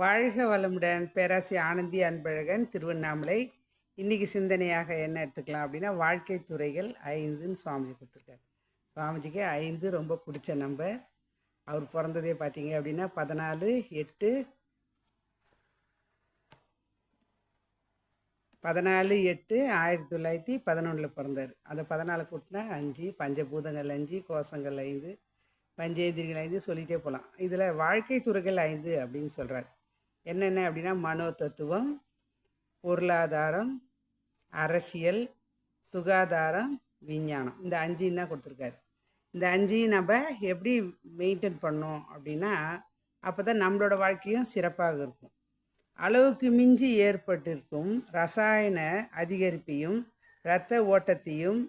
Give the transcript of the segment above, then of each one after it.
வாழ்க வளமுடன். பேராசி ஆனந்தி அன்பழகன், திருவண்ணாமலை. இன்றைக்கி சிந்தனையாக என்ன எடுத்துக்கலாம் அப்படின்னா, வாழ்க்கை துறைகள் 5ன்னு சுவாமிஜி கொடுத்துருக்காரு. சுவாமிஜிக்கு 5 ரொம்ப பிடிச்ச நம்பர். அவர் பிறந்ததே பார்த்தீங்க அப்படின்னா 14/8/1911 பிறந்தார். அந்த 14 கூட்டினா 5, பஞ்சபூதங்கள் 5, கோஷங்கள் 5, பஞ்சேந்திரிகள் 5 சொல்லிகிட்டே போகலாம். இதில் வாழ்க்கை துறைகள் 5 அப்படின்னு சொல்கிறார். என்னென்ன அப்படின்னா, மனோ தத்துவம், பொருளாதாரம், அரசியல், சுகாதாரம், விஞ்ஞானம். இந்த 5 தான் கொடுத்துருக்காரு. இந்த 5 நம்ம எப்படி மெயின்டைன் பண்ணோம் அப்படின்னா, அப்போ தான் நம்மளோட வாழ்க்கையும் சிறப்பாக இருக்கும். அளவுக்கு மிஞ்சி ஏற்பட்டிருக்கும் ரசாயன அதிகரிப்பையும் இரத்த ஓட்டத்தையும்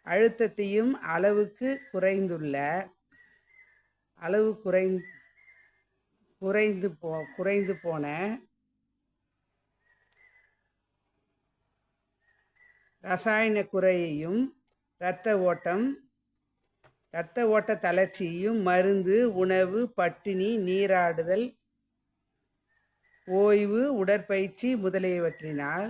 அழுத்தத்தையும் குறைந்து போன ரசாயன குறையையும் இரத்த ஓட்ட தளர்ச்சியையும் மருந்து, உணவு, பட்டினி, நீராடுதல், ஓய்வு, உடற்பயிற்சி முதலியவற்றினால்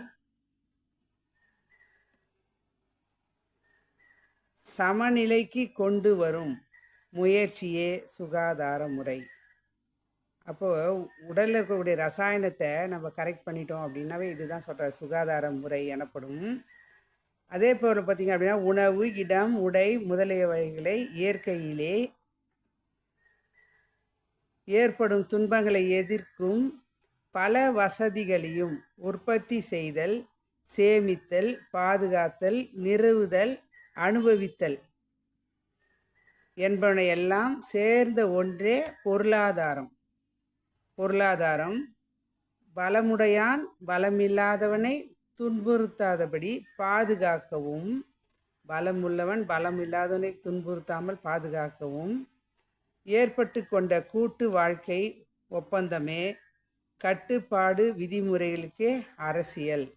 சமநிலைக்கு கொண்டு வரும் முயற்சியே சுகாதார முறை. அப்போது உடலில் இருக்கக்கூடிய ரசாயனத்தை நம்ம கரெக்ட் பண்ணிட்டோம் அப்படின்னாவே இதுதான் சொல்கிற சுகாதார முறை எனப்படும். அதே போல் பார்த்திங்க அப்படின்னா, உணவு, இடம், உடை முதலியவைகளை இயற்கையிலே ஏற்படும் துன்பங்களை எதிர்க்கும் பல வசதிகளையும் உற்பத்தி செய்தல், சேமித்தல், பாதுகாத்தல், நிறுவுதல், அனுபவித்தல் என்பவையெல்லாம் சேர்ந்த ஒன்றே பொருளாதாரம். பலமுடையான் பலமில்லாதவனை துன்புறுத்தாதபடி பாதுகாக்கவும், பலமுள்ளவன் பலமில்லாதவனை துன்புறுத்தாமல் பாதுகாக்கவும் ஏற்பட்டு கொண்ட கூட்டு வாழ்க்கை ஒப்பந்தமே கட்டுப்பாடு விதிமுறைகளுக்கே அரசியல்.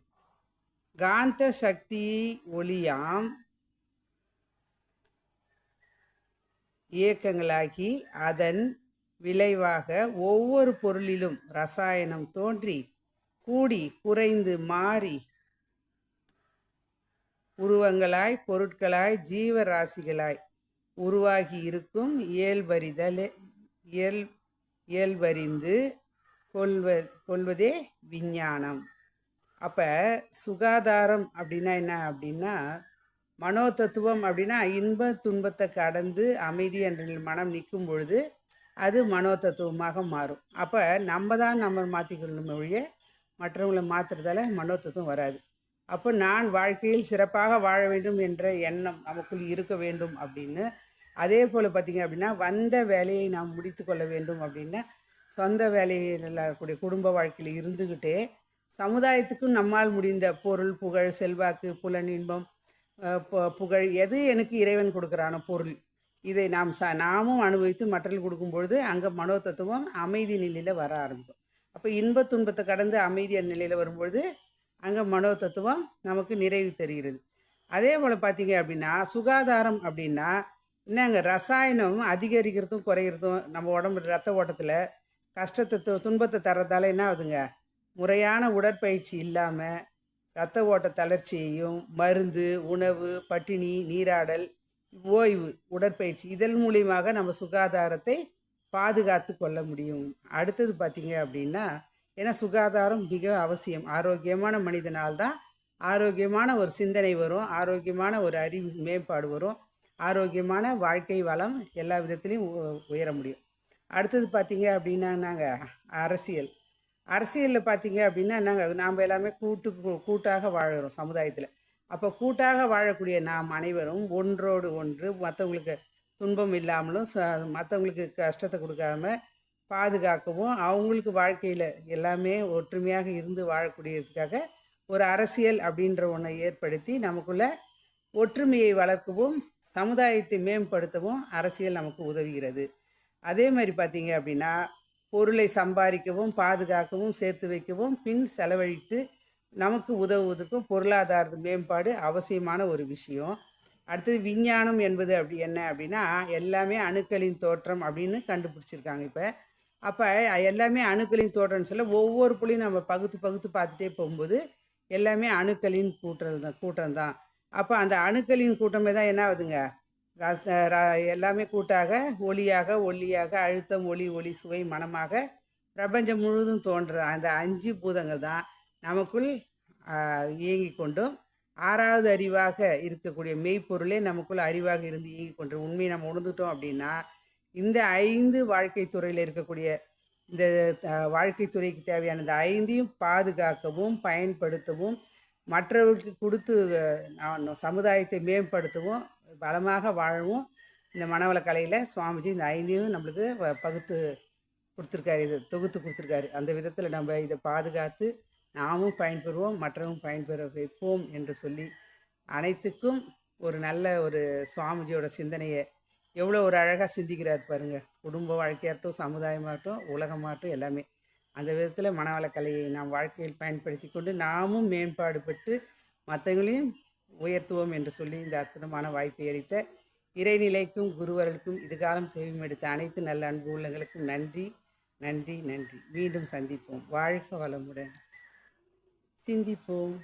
காந்த சக்தியை ஒளியாம் இயக்கங்களாகி அதன் விளைவாக ஒவ்வொரு பொருளிலும் ரசாயனம் தோன்றி கூடி குறைந்து மாறி உருவங்களாய் பொருட்களாய் ஜீவராசிகளாய் உருவாகி இருக்கும் இயல்பறிந்து கொள்வதே விஞ்ஞானம். அப்போ சுகாதாரம் அப்படின்னா என்ன அப்படின்னா, மனோ தத்துவம் அப்படின்னா இன்ப துன்பத்தை கடந்து அமைதி என்ற மனம் நிற்கும் பொழுது அது மனோ தத்துவமாக மாறும். அப்போ நம்ம தான் நம்ம மாற்றிக்கொள்ளும் ஒழிய மற்றவங்களை மாற்றுறதால மனோ தத்துவம் வராது. அப்போ நான் வாழ்க்கையில் சிறப்பாக வாழ வேண்டும் என்ற எண்ணம் நமக்குள் இருக்க வேண்டும் அப்படின்னு. அதே போல் பார்த்திங்க அப்படின்னா, வந்த வேலையை நாம் முடித்து கொள்ள வேண்டும் அப்படின்னா, சொந்த வேலையில் கூடிய குடும்ப வாழ்க்கையில் இருந்துக்கிட்டே சமுதாயத்துக்கும் நம்மால் முடிந்த பொருள், புகழ், செல்வாக்கு, புலன் இன்பம், புகழ் எது எனக்கு இறைவன் கொடுக்குறான பொருள், இதை நாமும் அனுபவித்து மற்றவர்கள் கொடுக்கும்பொழுது அங்கே மனோ தத்துவம் அமைதி நிலையில் வர ஆரம்பிக்கும். அப்போ இன்ப துன்பத்தை கடந்து அமைதி நிலையில் வரும்பொழுது அங்கே மனோ தத்துவம் நமக்கு நிறைவு தருகிறது. அதே போல் பார்த்திங்க அப்படின்னா, சுகாதாரம் அப்படின்னா என்னங்க, ரசாயனம் அதிகரிக்கிறதும் குறைகிறதும் நம்ம உடம்பு ரத்த ஓட்டத்தில் கஷ்டத்தை துன்பத்தை தர்றதால என்ன ஆகுதுங்க, முறையான உடற்பயிற்சி இல்லாமல் இரத்த ஓட்ட தளர்ச்சியையும் மருந்து, உணவு, பட்டினி, நீராடல், ஓய்வு, உடற்பயிற்சி இதன் மூலியமாக நம்ம சுகாதாரத்தை பாதுகாத்து கொள்ள முடியும். அடுத்தது பார்த்திங்க அப்படின்னா, ஏன்னா சுகாதாரம் மிக அவசியம். ஆரோக்கியமான மனிதனால்தான் ஆரோக்கியமான ஒரு சிந்தனை வரும், ஆரோக்கியமான ஒரு அறிவு மேம்பாடு வரும், ஆரோக்கியமான வாழ்க்கை வளம் எல்லா விதத்துலேயும் உயர முடியும். அடுத்தது பார்த்திங்க அப்படின்னா நாங்கள் அரசியலில் பார்த்திங்க அப்படின்னா நாம் எல்லாமே கூட்டாக வாழுகிறோம் சமுதாயத்தில். அப்போ கூட்டாக வாழக்கூடிய நாம் அனைவரும் ஒன்றோடு ஒன்று மற்றவங்களுக்கு துன்பம் இல்லாமலும் மற்றவங்களுக்கு கஷ்டத்தை கொடுக்காம பாதுகாக்கவும், அவங்களுக்கு வாழ்க்கையில் எல்லாமே ஒற்றுமையாக இருந்து வாழக்கூடியதுக்காக ஒரு அரசியல் அப்படின்ற ஒன்றை ஏற்படுத்தி நமக்குள்ள ஒற்றுமையை வளர்க்கவும் சமுதாயத்தை மேம்படுத்தவும் அரசியல் நமக்கு உதவுகிறது. அதே மாதிரி பார்த்திங்க அப்படின்னா, பொருளை சம்பாதிக்கவும் பாதுகாக்கவும் சேர்த்து வைக்கவும் பின் செலவழித்து நமக்கு உதவுவதற்கும் பொருளாதார மேம்பாடு அவசியமான ஒரு விஷயம். அடுத்தது விஞ்ஞானம் என்பது என்ன அப்படின்னா, எல்லாமே அணுக்களின் தோற்றம் அப்படின்னு கண்டுபிடிச்சிருக்காங்க இப்போ. அப்போ எல்லாமே அணுக்களின் தோற்றம்னு சொல்ல ஒவ்வொரு புள்ளியும் நம்ம பகுத்து பகுத்து பார்த்துட்டே போகும்போது எல்லாமே அணுக்களின் கூட்டம் தான். அப்போ அந்த அணுக்களின் கூட்டமே தான் என்ன ஆகுதுங்க, எல்லாமே கூட்டாக ஒளியாக ஒளியாக அழுத்தம் ஒளி ஒளி சுவை மனமாக பிரபஞ்சம் முழுவதும் தோன்ற அந்த 5 பூதங்கள் தான் நமக்குள் இயங்கி கொண்டும், 6வது அறிவாக இருக்கக்கூடிய மெய்ப்பொருளே நமக்குள் அறிவாக இருந்து இயங்கி கொண்டு உண்மையை நம்ம உணர்ந்துட்டோம் அப்படின்னா, இந்த 5 வாழ்க்கை துறையில் இருக்கக்கூடிய இந்த வாழ்க்கை துறைக்கு தேவையான இந்த 5யும் பாதுகாக்கவும் பயன்படுத்தவும் மற்றவர்களுக்கு கொடுத்து சமுதாயத்தை மேம்படுத்தவும் பலமாக வாழவும் இந்த மனவள கலையில் சுவாமிஜி இந்த 5யும் நம்மளுக்கு பகுத்து கொடுத்துருக்காரு, இது தொகுத்து கொடுத்துருக்காரு. அந்த விதத்தில் நம்ம இதை பாதுகாத்து நாமும் பயன்பெறுவோம், மற்றவங்க பயன்பெற வைப்போம் என்று சொல்லி அனைத்துக்கும் ஒரு நல்ல ஒரு சுவாமிஜியோட சிந்தனையை எவ்வளோ ஒரு அழகாக சிந்திக்கிறார் பாருங்க. குடும்ப வாழ்க்கையாகட்டும், சமுதாயமாகட்டும், உலகமாகட்டும் எல்லாமே. அந்த விதத்தில் மனவளக்கலையை நாம் வாழ்க்கையில் பயன்படுத்தி கொண்டு நாமும் மேம்பாடு பெற்று மற்றவங்களையும் உயர்த்துவோம் என்று சொல்லி இந்த அற்புதமான வாய்ப்பை அளித்த இறைநிலைக்கும் குருவர்களுக்கும் இதுகாலம் சேவையும் எடுத்த அனைத்து நல்ல அன்பு உள்ளங்களுக்கும் நன்றி நன்றி நன்றி. மீண்டும் சந்திப்போம். வாழ்க வளமுடன். சிந்திப்போம்.